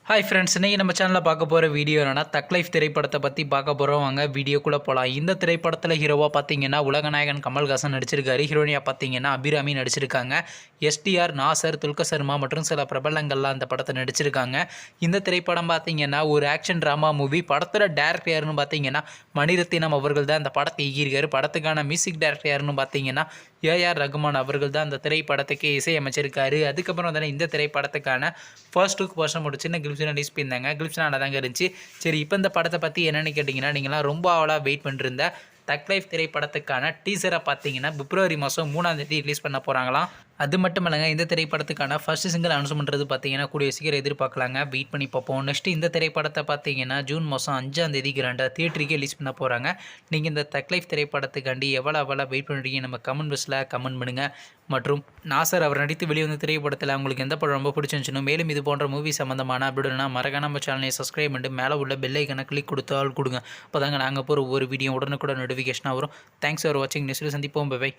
Hi friends, இன்றைக்கி நம்ம சேனலில் பார்க்க போகிற வீடியோ என்னென்னா தக் லைஃப் திரைப்படத்தை பற்றி பார்க்க போகிறோம். வாங்க வீடியோக்குள்ளே போகலாம். இந்த திரைப்படத்தில் ஹீரோவாக பார்த்தீங்கன்னா உலகநாயகன் கமல்ஹாசன் நடிச்சிருக்காரு. ஹீரோனியாக பார்த்தீங்கன்னா அபிராமி நடிச்சிருக்காங்க. எஸ்டிஆர், நாசர், துல்கர் சர்மா மற்றும் சில பிரபலங்கள்லாம் அந்த படத்தை நடிச்சிருக்காங்க. இந்த திரைப்படம் பார்த்தீங்கன்னா ஒரு ஆக்ஷன் ட்ராமா மூவி. படத்தில் டேரக்டர் யாருன்னு பார்த்தீங்கன்னா மணிரத்தினம் அவர்கள் தான் அந்த படத்தை இயக்கியிருக்காரு. படத்துக்கான மியூசிக் டேரக்டர் யாருன்னு பார்த்தீங்கன்னா ஏஆர் ரகுமான் அவர்கள் தான் அந்த திரைப்படத்துக்கு இசையமைச்சிருக்காரு. அதுக்கப்புறம் வந்து இந்த திரைப்படத்துக்கான ஃபர்ஸ்ட் லுக் போர்ஷன் ஒரு சின்ன கிளிப்ஸ் ரிலீஸ் பண்ணியிருந்தாங்க. கிளிப்ஸ் நல்லா தாங்க இருந்துச்சு. சரி, இப்போ இந்த படத்தை பற்றி என்னென்னு கேட்டிங்கன்னா, நீங்களாம் ரொம்ப ஆவலாக வெயிட் பண்ணிருந்த தக் லைஃப் திரைப்படத்துக்கான டீசரை பார்த்தீங்கன்னா பிப்ரவரி மாதம் 3ஆம் தேதி ரிலீஸ் பண்ண போகிறாங்களாம். அது மட்டும் இல்லைங்க, இந்த திரைப்படத்துக்கான ஃபர்ஸ்ட் சிங்கிள் அனௌன்ஸ் பண்ணுறது பார்த்தீங்கன்னா கூடிய சீக்கிரம் எதிர்பார்க்கலாங்க. வெயிட் பண்ணி பார்ப்போம். நெக்ஸ்ட் இந்த திரைப்படத்தை பார்த்தீங்கன்னா ஜூன் மாதம் 5ஆம் தேதி கிராண்டாக தியேட்டருக்கே ரிலீஸ் பண்ண போகிறாங்க. நீங்கள் இந்த தக் லைஃப் திரைப்படத்துக்காண்டி எவ்வளோ வெயிட் பண்ணுறீங்க நம்ம கமெண்ட் பாக்ஸில் கமெண்ட் பண்ணுங்கள். மற்றும் நாசர் அவர் நடித்து வெளிவந்த திரைப்படத்தில் உங்களுக்கு எந்த படம் ரொம்ப பிடிச்சிருந்துச்சுன்னு, மேலும் இது போன்ற மூவி சம்மந்தமான அப்படின்னா மறக்காம நம்ம சேனலை சப்ஸ்கிரைப் பண்ணிட்டு மேலே உள்ள பெல் ஐக்கனை கிளிக் கொடுத்தால் கொடுங்க. அப்போ தாங்க நாங்கள் போகிற ஒவ்வொரு வீடியோ உடனுக்குடன் நோட்டிஃபிகேஷனாக வரும். தேங்க்ஸ் ஃபார் வாட்சிங். நெக்ஸ்ட் சந்திப்போம். பை.